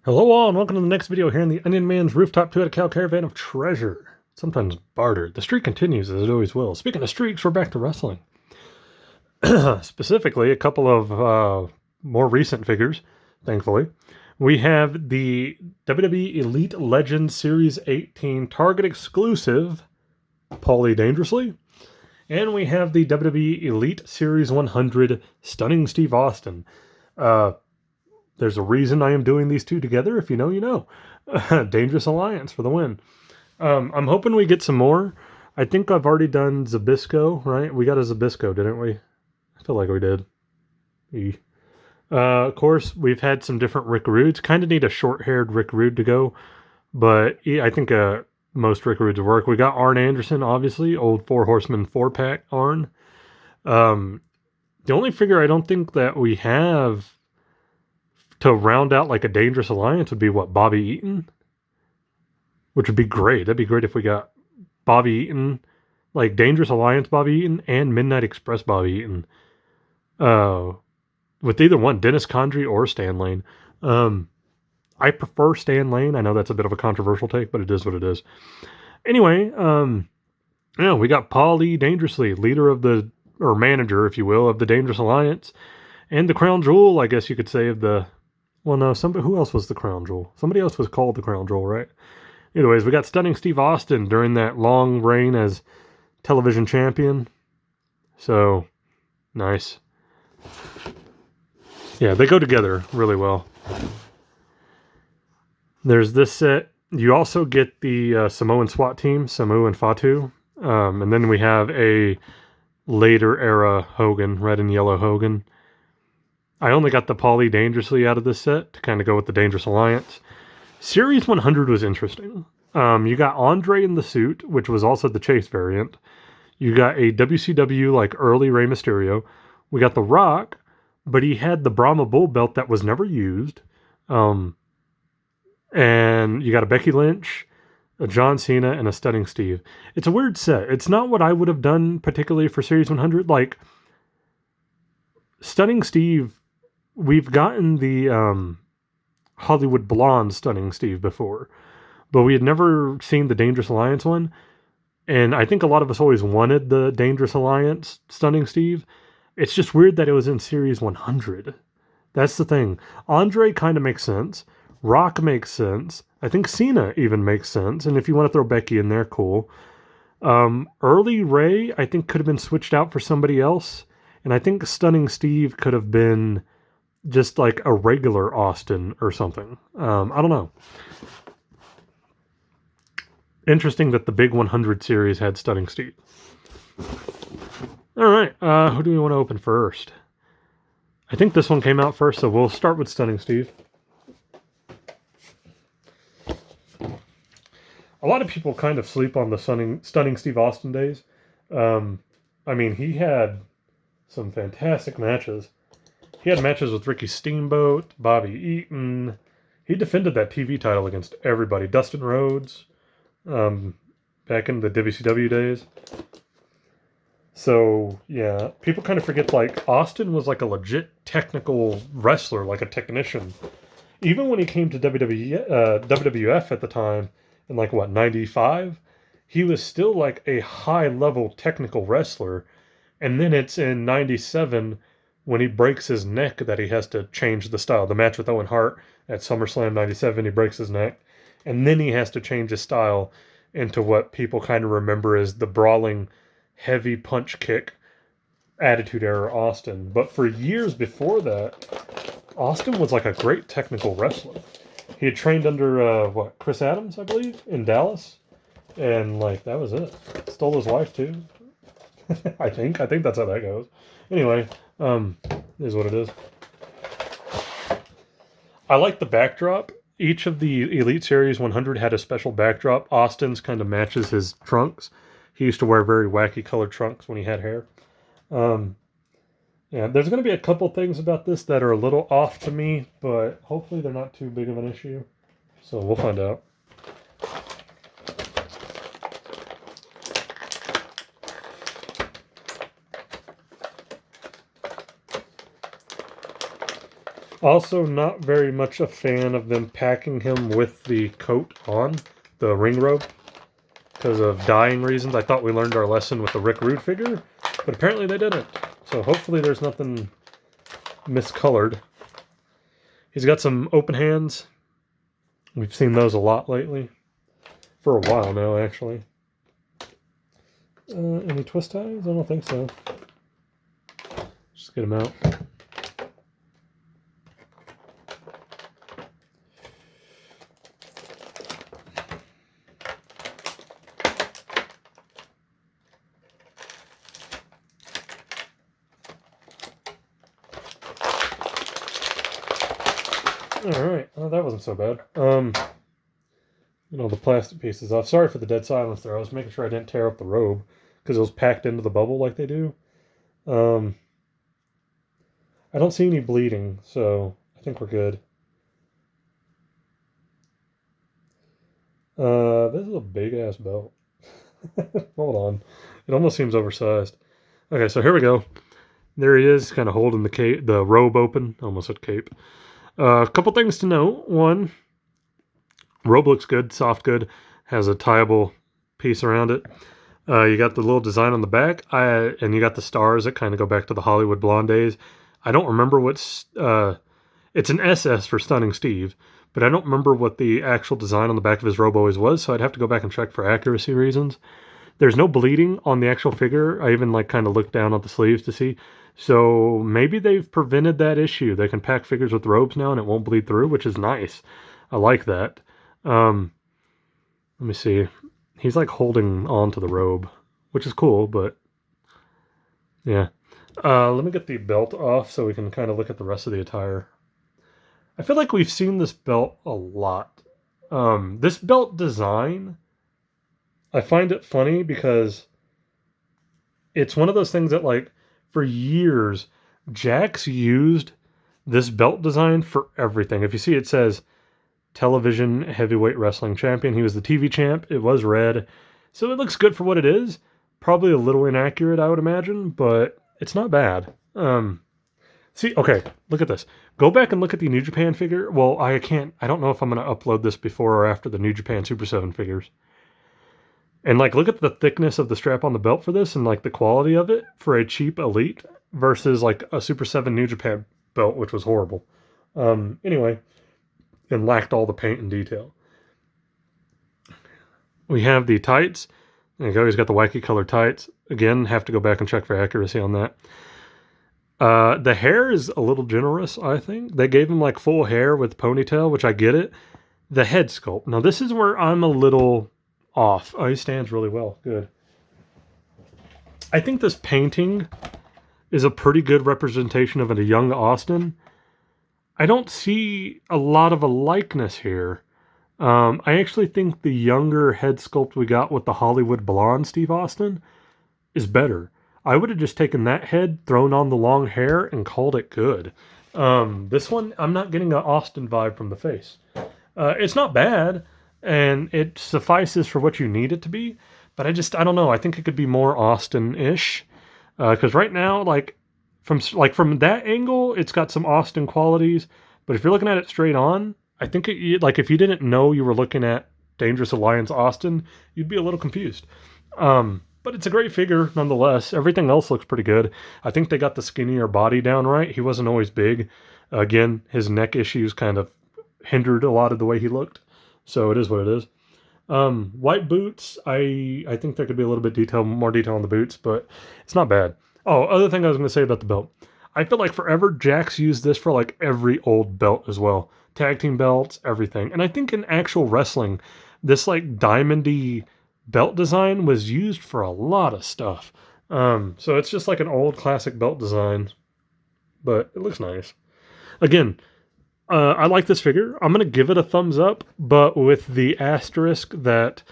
Hello all, and welcome to the next video here in the Onion Man's Rooftop 2 at a Cal Caravan of Treasure. Sometimes bartered. The streak continues, as it always will. Speaking of streaks, we're back to wrestling. Specifically, a couple of more recent figures, thankfully. We have the WWE Elite Legends Series 18 Target exclusive, Paulie Dangerously. And we have the WWE Elite Series 100 Stunning Steve Austin. There's a reason I am doing these two together. If you know, you know. Dangerous Alliance for the win. I'm hoping we get some more. I think I've already done Zabisco, right? We got a Zabisco, didn't we? I feel like we did. Of course, we've had some different Rick Rudes. Kind of need a short-haired Rick Rude to go. But I think most Rick Rudes work. We got Arn Anderson, obviously. Old Four Horsemen 4-pack Arn. The only figure I don't think that we have to round out like a Dangerous Alliance would be what, Bobby Eaton? Which would be great. That'd be great if we got Bobby Eaton, like Dangerous Alliance Bobby Eaton and Midnight Express Bobby Eaton. With either one, Dennis Condrey or Stan Lane. I prefer Stan Lane. I know that's a bit of a controversial take, but it is what it is. Anyway, yeah, we got Paulie Dangerously, leader of or manager, if you will, of the Dangerous Alliance, and the crown jewel, I guess you could say, of the. Well, no, who else was the crown jewel? Somebody else was called the crown jewel, right? Either ways, we got Stunning Steve Austin during that long reign as television champion. So, nice. Yeah, they go together really well. There's this set. You also get the Samoan SWAT team, Samu and Fatu. And then we have a later era Hogan, red and yellow Hogan. I only got the Paulie Dangerously out of this set to kind of go with the Dangerous Alliance. Series 100 was interesting. You got Andre in the suit, which was also the Chase variant. You got a WCW like early Rey Mysterio. We got The Rock, but he had the Brahma Bull belt that was never used. And you got a Becky Lynch, a John Cena, and a Stunning Steve. It's a weird set. It's not what I would have done particularly for Series 100. Like, Stunning Steve, we've gotten the Hollywood Blonde Stunning Steve before, but we had never seen the Dangerous Alliance one. And I think a lot of us always wanted the Dangerous Alliance Stunning Steve. It's just weird that it was in Series 100. That's the thing. Andre kind of makes sense. Rock makes sense. I think Cena even makes sense. And if you want to throw Becky in there, cool. Early Ray, I think, could have been switched out for somebody else. And I think Stunning Steve could have been just like a regular Austin or something. I don't know. Interesting that the big 100 series had Stunning Steve. All right, who do we want to open first? I think this one came out first, so we'll start with Stunning Steve. A lot of people kind of sleep on the Stunning Steve Austin days. I mean, he had some fantastic matches. He had matches with Ricky Steamboat, Bobby Eaton. He defended that TV title against everybody. Dustin Rhodes, back in the WCW days. So, yeah, people kind of forget, like, Austin was like a legit technical wrestler, like a technician. Even when he came to WWF at the time, in like, 95? He was still like a high-level technical wrestler. And then it's in 97 when he breaks his neck that he has to change the style. The match with Owen Hart at SummerSlam 97, he breaks his neck. And then he has to change his style into what people kind of remember as the brawling, heavy punch kick Attitude Era Austin. But for years before that, Austin was like a great technical wrestler. He had trained under, Chris Adams, I believe, in Dallas. And, like, that was it. Stole his wife, too. I think that's how that goes. Anyway, is what it is. I like the backdrop. Each of the Elite Series 100 had a special backdrop. Austin's kind of matches his trunks. He used to wear very wacky colored trunks when he had hair. Yeah, there's going to be a couple things about this that are a little off to me, but hopefully they're not too big of an issue. So we'll find out. Also, not very much a fan of them packing him with the coat on, the ring robe, because of dyeing reasons. I thought we learned our lesson with the Rick Rude figure, but apparently they didn't. So hopefully there's nothing miscolored. He's got some open hands. We've seen those a lot lately. For a while now, actually. Any twist ties? I don't think so. Just get them out. Alright, well, that wasn't so bad. The plastic pieces off. Sorry for the dead silence there. I was making sure I didn't tear up the robe because it was packed into the bubble like they do. I don't see any bleeding, so I think we're good. This is a big-ass belt. Hold on. It almost seems oversized. Okay, so here we go. There he is, kind of holding the robe open. Almost said cape. A couple things to note. One, robe looks good, soft good, has a tieable piece around it. You got the little design on the back, and you got the stars that kind of go back to the Hollywood Blonde days. I don't remember what's... it's an SS for Stunning Steve, but I don't remember what the actual design on the back of his robe always was, so I'd have to go back and check for accuracy reasons. There's no bleeding on the actual figure. I even kind of looked down at the sleeves to see. So maybe they've prevented that issue. They can pack figures with robes now and it won't bleed through, which is nice. I like that. Let me see. He's holding on to the robe, which is cool, but yeah. Let me get the belt off so we can kind of look at the rest of the attire. I feel like we've seen this belt a lot. This belt design, I find it funny because it's one of those things that for years, Jax used this belt design for everything. If you see, it says television heavyweight wrestling champion. He was the TV champ. It was red. So it looks good for what it is. Probably a little inaccurate, I would imagine, but it's not bad. See, okay, look at this. Go back and look at the New Japan figure. Well, I don't know if I'm going to upload this before or after the New Japan Super 7 figures. And look at the thickness of the strap on the belt for this and the quality of it for a cheap Elite versus a Super 7 New Japan belt, which was horrible. Anyway, and lacked all the paint and detail. We have the tights. There you go, he's got the wacky colored tights. Again, have to go back and check for accuracy on that. The hair is a little generous, I think. They gave him full hair with ponytail, which I get it. The head sculpt. Now this is where I'm a little off. Oh, he stands really well. Good. I think this painting is a pretty good representation of a young Austin. I don't see a lot of a likeness here. I actually think the younger head sculpt we got with the Hollywood blonde Steve Austin is better. I would have just taken that head, thrown on the long hair, and called it good. This one, I'm not getting an Austin vibe from the face. It's not bad, and it suffices for what you need it to be, but I don't know. I think it could be more Austin-ish, because right now, from that angle, it's got some Austin qualities, but if you're looking at it straight on, I think if you didn't know you were looking at Dangerous Alliance Austin, you'd be a little confused. But it's a great figure nonetheless. Everything else looks pretty good. I think they got the skinnier body down right. He wasn't always big. Again, his neck issues kind of hindered a lot of the way he looked. So it is what it is. White boots, I think there could be a little bit more detail on the boots, but it's not bad. Oh, other thing I was going to say about the belt. I feel like forever Jax used this for every old belt as well. Tag team belts, everything. And I think in actual wrestling, this diamondy belt design was used for a lot of stuff. So it's just an old classic belt design, but it looks nice. Again, I like this figure. I'm going to give it a thumbs up, but with the asterisk that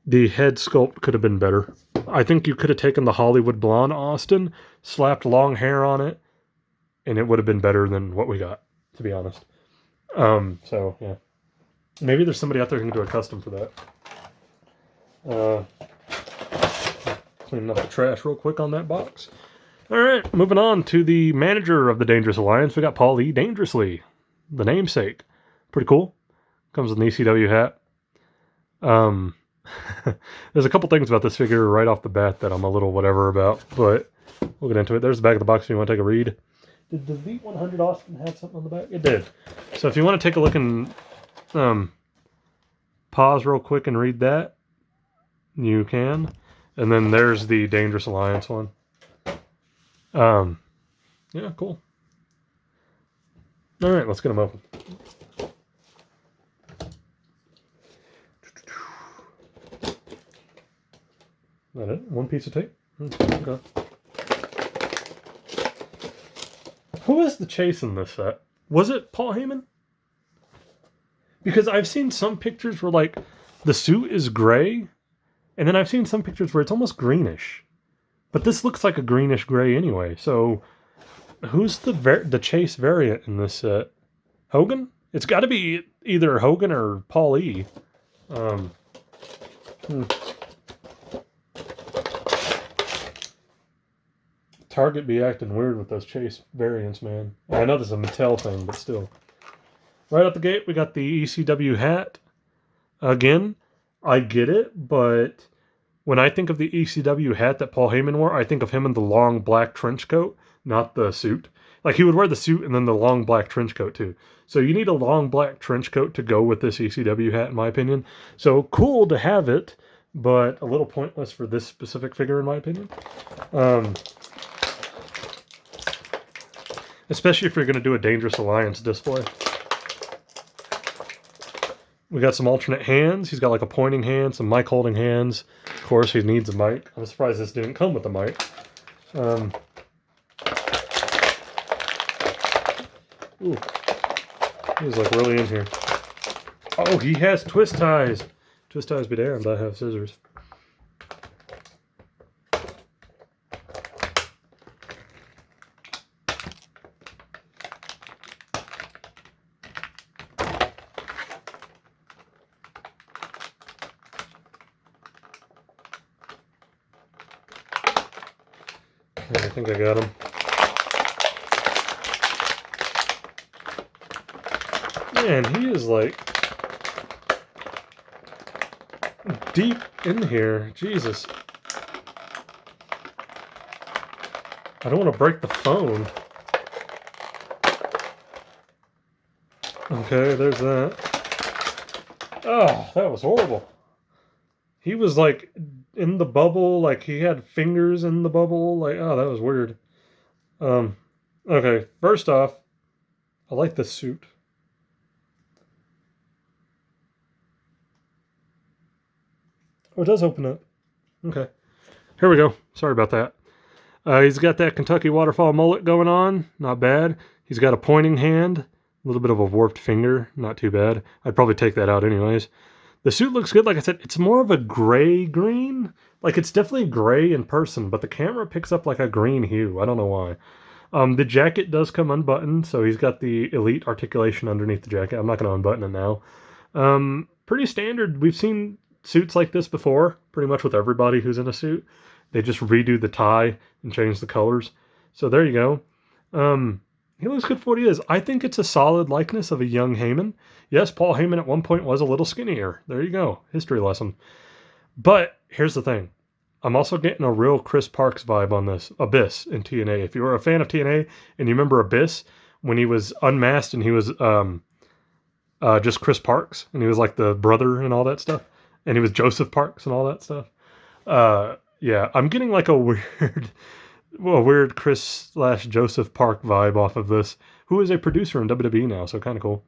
the head sculpt could have been better. I think you could have taken the Hollywood blonde Austin, slapped long hair on it, and it would have been better than what we got, to be honest. So, yeah. Maybe there's somebody out there who can do a custom for that. Cleaning up the trash real quick on that box. All right, moving on to the manager of the Dangerous Alliance. We got Paul E. Dangerously, the namesake. Pretty cool. Comes with an ECW hat. There's a couple things about this figure right off the bat that I'm a little whatever about, but we'll get into it. There's the back of the box if you want to take a read. Did the V100 Austin have something on the back? It did. So if you want to take a look and pause real quick and read that, you can. And then there's the Dangerous Alliance one. Yeah, cool. All right, let's get them open. That it? One piece of tape? Okay. Who is the Chase in this set? Was it Paul Heyman? Because I've seen some pictures where, like, the suit is gray, and then I've seen some pictures where it's almost greenish. But this looks like a greenish gray anyway, so who's the Chase variant in this set? Hogan? It's got to be either Hogan or Paul E. Target be acting weird with those Chase variants, man. I know this is a Mattel thing, but still. Right out the gate, we got the ECW hat. Again, I get it, but when I think of the ECW hat that Paul Heyman wore, I think of him in the long black trench coat, not the suit. Like, he would wear the suit and then the long black trench coat, too. So you need a long black trench coat to go with this ECW hat, in my opinion. So cool to have it, but a little pointless for this specific figure, in my opinion. Especially if you're going to do a Dangerous Alliance display. We got some alternate hands. He's got like a pointing hand, some mic holding hands. Of course, he needs a mic. I'm surprised this didn't come with a mic. Ooh. He's like really in here. Oh, he has twist ties. Twist ties be damned, I have scissors. I think I got him. Man, he is like deep in here. Jesus. I don't want to break the phone. Okay, there's that. Oh, that was horrible. He was like in the bubble, like he had fingers in the bubble. Like, oh, that was weird. Okay, first off, I like this suit. Oh, it does open up. Okay. Here we go. Sorry about that. He's got that Kentucky waterfall mullet going on. Not bad. He's got a pointing hand. A little bit of a warped finger. Not too bad. I'd probably take that out anyways. The suit looks good. Like I said, it's more of a gray-green. Like, it's definitely gray in person, but the camera picks up like a green hue. I don't know why. The jacket does come unbuttoned, so he's got the Elite articulation underneath the jacket. I'm not going to unbutton it now. Pretty standard. We've seen suits like this before, pretty much with everybody who's in a suit. They just redo the tie and change the colors. So there you go. He looks good for what he is. I think it's a solid likeness of a young Heyman. Yes, Paul Heyman at one point was a little skinnier. There you go. History lesson. But here's the thing. I'm also getting a real Chris Parks vibe on this. Abyss in TNA. If you were a fan of TNA and you remember Abyss, when he was unmasked and he was just Chris Parks, and he was like the brother and all that stuff, and he was Joseph Parks and all that stuff. Yeah, I'm getting like a weird Chris/Joseph Park vibe off of this, who is a producer in WWE now, so kind of cool.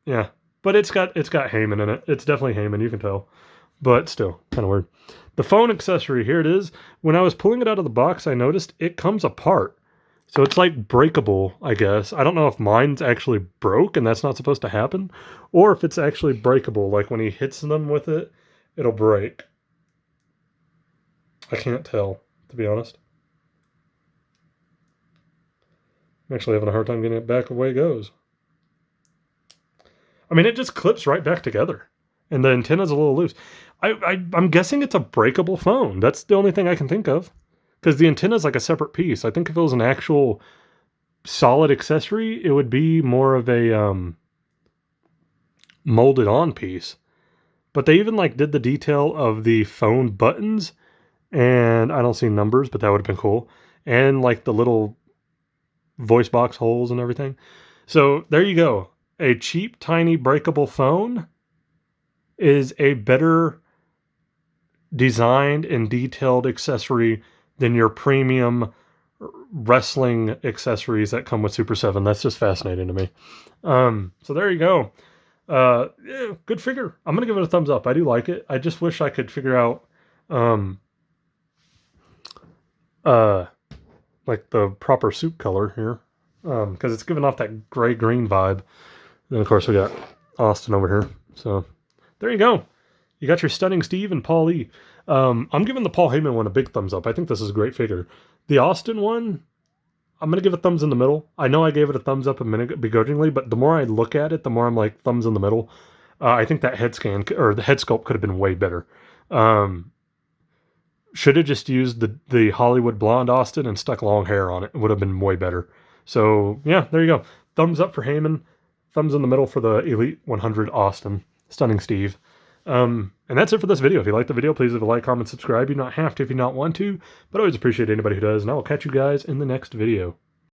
Yeah, but it's got Heyman in it. It's definitely Heyman, you can tell, but still kind of weird. The phone accessory, here it is. When I was pulling it out of the box, I noticed it comes apart. So it's like breakable, I guess. I don't know if mine's actually broke and that's not supposed to happen, or if it's actually breakable, like when he hits them with it, it'll break. I can't tell, to be honest. I'm actually having a hard time getting it back the way it goes. I mean, it just clips right back together. And the antenna's a little loose. I'm guessing it's a breakable phone. That's the only thing I can think of. because the antenna is like a separate piece. I think if it was an actual solid accessory, it would be more of a molded on piece. But they even like did the detail of the phone buttons, and I don't see numbers, but that would have been cool. And like the little voice box holes and everything. So there you go. A cheap, tiny, breakable phone is a better designed and detailed accessory than your premium wrestling accessories that come with Super 7. That's just fascinating to me. So there you go. Yeah, good figure. I'm gonna give it a thumbs up. I do like it. I just wish I could figure out like the proper suit color here, because it's giving off that gray-green vibe. Then of course we got Austin over here. So there you go. You got your Stunning Steve and Paul E. I'm giving the Paul Heyman one a big thumbs up. I think this is a great figure. The Austin one, I'm going to give a thumbs in the middle. I know I gave it a thumbs up a minute begrudgingly, but the more I look at it, the more I'm like, thumbs in the middle. I think that head scan, or the head sculpt could have been way better. Should have just used the Hollywood blonde Austin and stuck long hair on it. It would have been way better. So, yeah, there you go. Thumbs up for Heyman. Thumbs in the middle for the Elite 100 Austin. Stunning Steve. And that's it for this video. If you liked the video, please leave a like, comment, subscribe. You don't have to if you not want to, but I always appreciate anybody who does, and I will catch you guys in the next video.